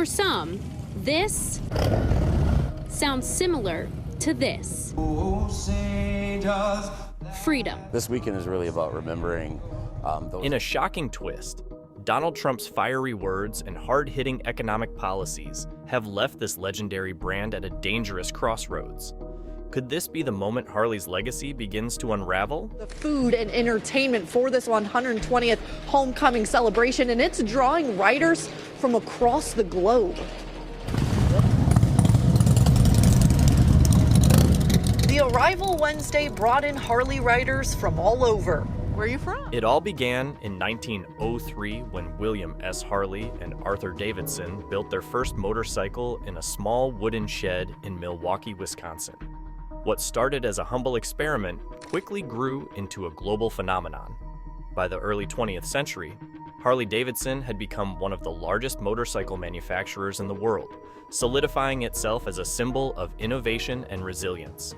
For some, this sounds similar to this. Freedom. This weekend is really about remembering those. In a shocking twist, Donald Trump's fiery words and hard-hitting economic policies have left this legendary brand at a dangerous crossroads. Could this be the moment Harley's legacy begins to unravel? The food and entertainment for this 120th homecoming celebration, and it's drawing riders from across the globe. The arrival Wednesday brought in Harley riders from all over. Where are you from? It all began in 1903 when William S. Harley and Arthur Davidson built their first motorcycle in a small wooden shed in Milwaukee, Wisconsin. What started as a humble experiment quickly grew into a global phenomenon. By the early 20th century, Harley Davidson had become one of the largest motorcycle manufacturers in the world, solidifying itself as a symbol of innovation and resilience.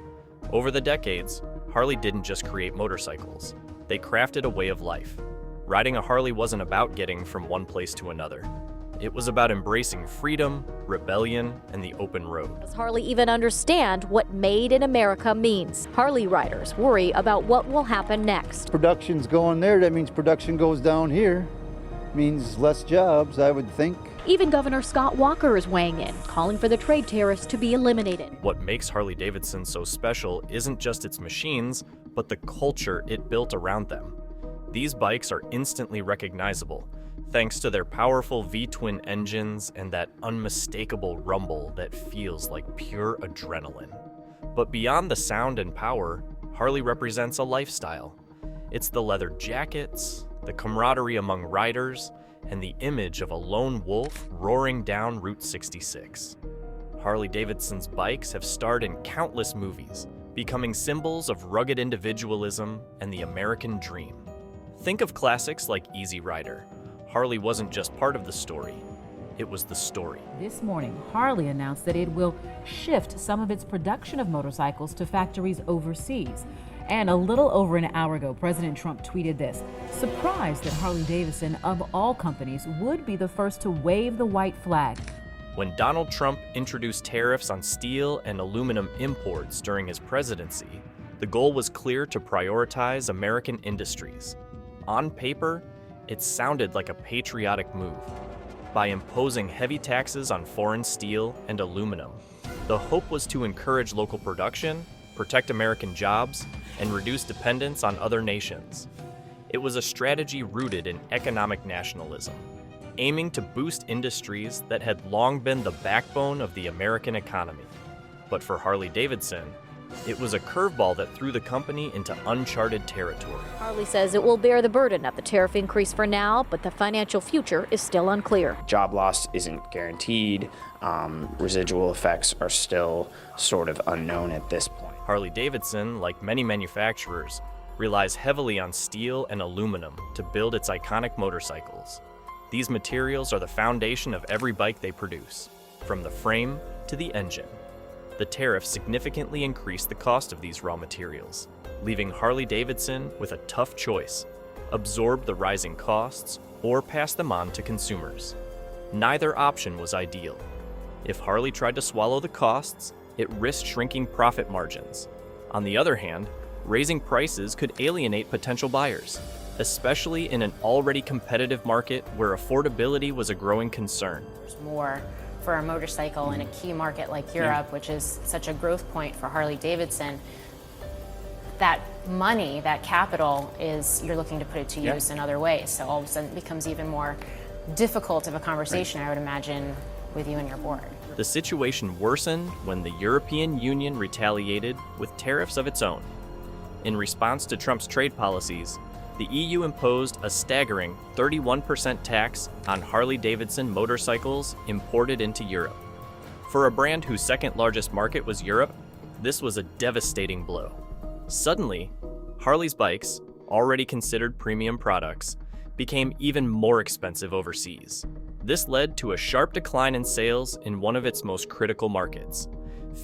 Over the decades, Harley didn't just create motorcycles. They crafted a way of life. Riding a Harley wasn't about getting from one place to another. It was about embracing freedom, rebellion, and the open road. Does Harley even understand what Made in America means? Harley riders worry about what will happen next. Production's going there, that means production goes down here. Means less jobs, I would think. Even Governor Scott Walker is weighing in, calling for the trade tariffs to be eliminated. What makes Harley Davidson so special isn't just its machines, but the culture it built around them. These bikes are instantly recognizable, thanks to their powerful V-twin engines and that unmistakable rumble that feels like pure adrenaline. But beyond the sound and power, Harley represents a lifestyle. It's the leather jackets, the camaraderie among riders, and the image of a lone wolf roaring down Route 66. Harley Davidson's bikes have starred in countless movies, becoming symbols of rugged individualism and the American dream. Think of classics like Easy Rider. Harley wasn't just part of the story, it was the story. This morning, Harley announced that it will shift some of its production of motorcycles to factories overseas. And a little over an hour ago, President Trump tweeted this, surprised that Harley Davidson, of all companies, would be the first to wave the white flag. When Donald Trump introduced tariffs on steel and aluminum imports during his presidency, the goal was clear to prioritize American industries. On paper, it sounded like a patriotic move. By imposing heavy taxes on foreign steel and aluminum, the hope was to encourage local production, protect American jobs, and reduce dependence on other nations. It was a strategy rooted in economic nationalism, aiming to boost industries that had long been the backbone of the American economy. But for Harley Davidson, it was a curveball that threw the company into uncharted territory. Harley says it will bear the burden of the tariff increase for now, but the financial future is still unclear. Job loss isn't guaranteed. Residual effects are still sort of unknown at this point. Harley Davidson, like many manufacturers, relies heavily on steel and aluminum to build its iconic motorcycles. These materials are the foundation of every bike they produce, from the frame to the engine. The tariff significantly increased the cost of these raw materials, leaving Harley Davidson with a tough choice: absorb the rising costs or pass them on to consumers. Neither option was ideal. If Harley tried to swallow the costs, it risked shrinking profit margins. On the other hand, raising prices could alienate potential buyers, especially in an already competitive market where affordability was a growing concern. More for a motorcycle in a key market like Europe, which is such a growth point for Harley Davidson. That money, that capital, you're looking to put it to use in other ways. So all of a sudden it becomes even more difficult of a conversation, I would imagine, with you and your board. The situation worsened when the European Union retaliated with tariffs of its own. In response to Trump's trade policies, the EU imposed a staggering 31% tax on Harley-Davidson motorcycles imported into Europe. For a brand whose second largest market was Europe, this was a devastating blow. Suddenly, Harley's bikes, already considered premium products, became even more expensive overseas. This led to a sharp decline in sales in one of its most critical markets.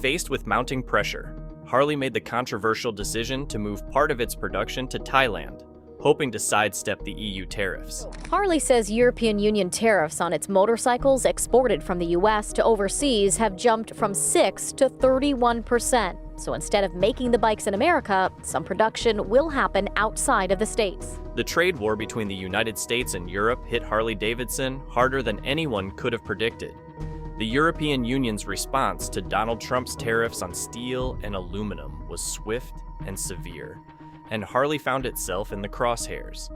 Faced with mounting pressure, Harley made the controversial decision to move part of its production to Thailand, hoping to sidestep the EU tariffs. Harley says European Union tariffs on its motorcycles exported from the U.S. to overseas have jumped from 6 to 31%. So instead of making the bikes in America, some production will happen outside of the States. The trade war between the United States and Europe hit Harley Davidson harder than anyone could have predicted. The European Union's response to Donald Trump's tariffs on steel and aluminum was swift and severe, and Harley found itself in the crosshairs.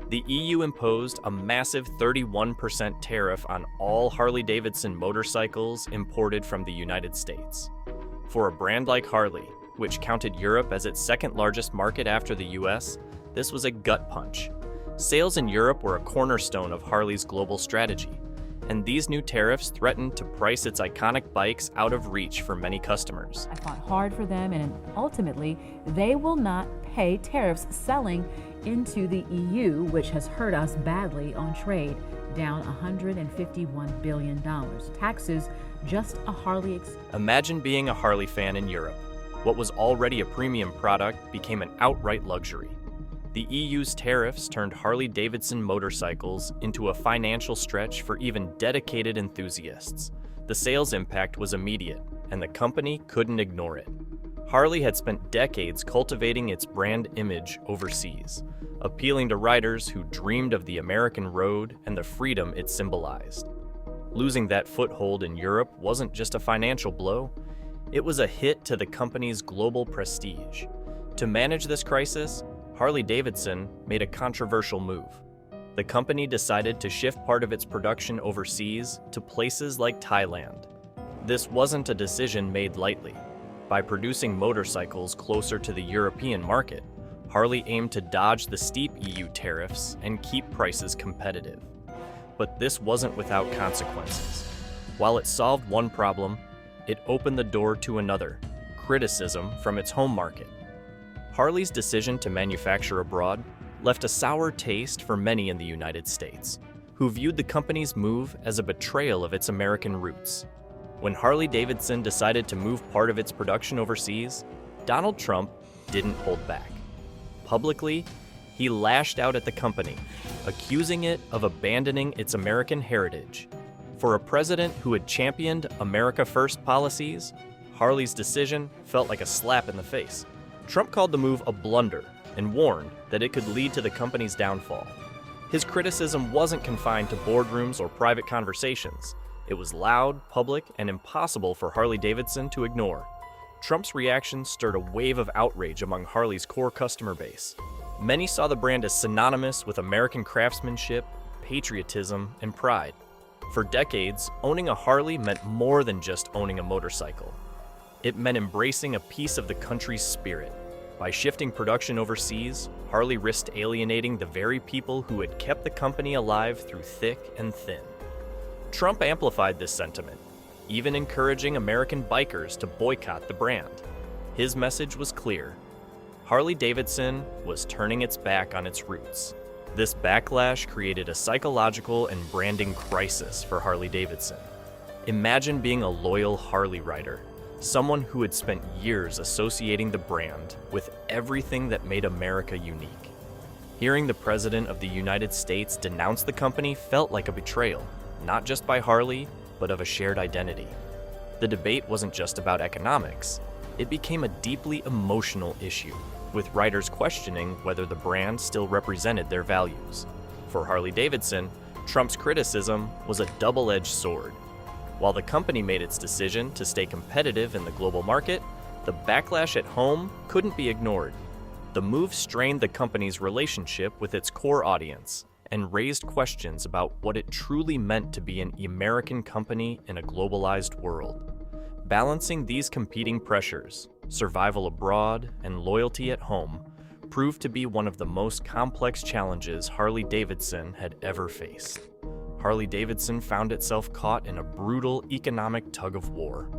The EU imposed a massive 31% tariff on all Harley-Davidson motorcycles imported from the United States. For a brand like Harley, which counted Europe as its second largest market after the US, this was a gut punch. Sales in Europe were a cornerstone of Harley's global strategy, and these new tariffs threatened to price its iconic bikes out of reach for many customers. I fought hard for them, and ultimately, they will not pay tariffs selling into the EU, which has hurt us badly on trade, down $151 billion. Taxes, just a Harley. Imagine being a Harley fan in Europe. What was already a premium product became an outright luxury. The EU's tariffs turned Harley-Davidson motorcycles into a financial stretch for even dedicated enthusiasts. The sales impact was immediate, and the company couldn't ignore it. Harley had spent decades cultivating its brand image overseas, appealing to riders who dreamed of the American road and the freedom it symbolized. Losing that foothold in Europe wasn't just a financial blow, it was a hit to the company's global prestige. To manage this crisis, Harley-Davidson made a controversial move. The company decided to shift part of its production overseas to places like Thailand. This wasn't a decision made lightly. By producing motorcycles closer to the European market, Harley aimed to dodge the steep EU tariffs and keep prices competitive. But this wasn't without consequences. While it solved one problem, it opened the door to another: criticism from its home market. Harley's decision to manufacture abroad left a sour taste for many in the United States, who viewed the company's move as a betrayal of its American roots. When Harley-Davidson decided to move part of its production overseas, Donald Trump didn't hold back. Publicly, he lashed out at the company, accusing it of abandoning its American heritage. For a president who had championed America First policies, Harley's decision felt like a slap in the face. Trump called the move a blunder and warned that it could lead to the company's downfall. His criticism wasn't confined to boardrooms or private conversations. It was loud, public, and impossible for Harley-Davidson to ignore. Trump's reaction stirred a wave of outrage among Harley's core customer base. Many saw the brand as synonymous with American craftsmanship, patriotism, and pride. For decades, owning a Harley meant more than just owning a motorcycle. It meant embracing a piece of the country's spirit. By shifting production overseas, Harley risked alienating the very people who had kept the company alive through thick and thin. Trump amplified this sentiment, even encouraging American bikers to boycott the brand. His message was clear: Harley-Davidson was turning its back on its roots. This backlash created a psychological and branding crisis for Harley-Davidson. Imagine being a loyal Harley rider, someone who had spent years associating the brand with everything that made America unique. Hearing the President of the United States denounce the company felt like a betrayal, not just by Harley, but of a shared identity. The debate wasn't just about economics. It became a deeply emotional issue, with riders questioning whether the brand still represented their values. For Harley-Davidson, Trump's criticism was a double-edged sword. While the company made its decision to stay competitive in the global market, the backlash at home couldn't be ignored. The move strained the company's relationship with its core audience and raised questions about what it truly meant to be an American company in a globalized world. Balancing these competing pressures, survival abroad and loyalty at home, proved to be one of the most complex challenges Harley-Davidson had ever faced. Harley-Davidson found itself caught in a brutal economic tug-of-war.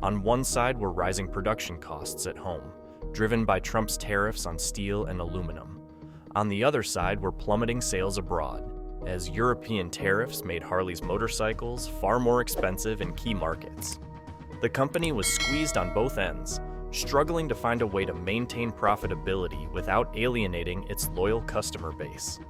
On one side were rising production costs at home, driven by Trump's tariffs on steel and aluminum. On the other side were plummeting sales abroad, as European tariffs made Harley's motorcycles far more expensive in key markets. The company was squeezed on both ends, struggling to find a way to maintain profitability without alienating its loyal customer base.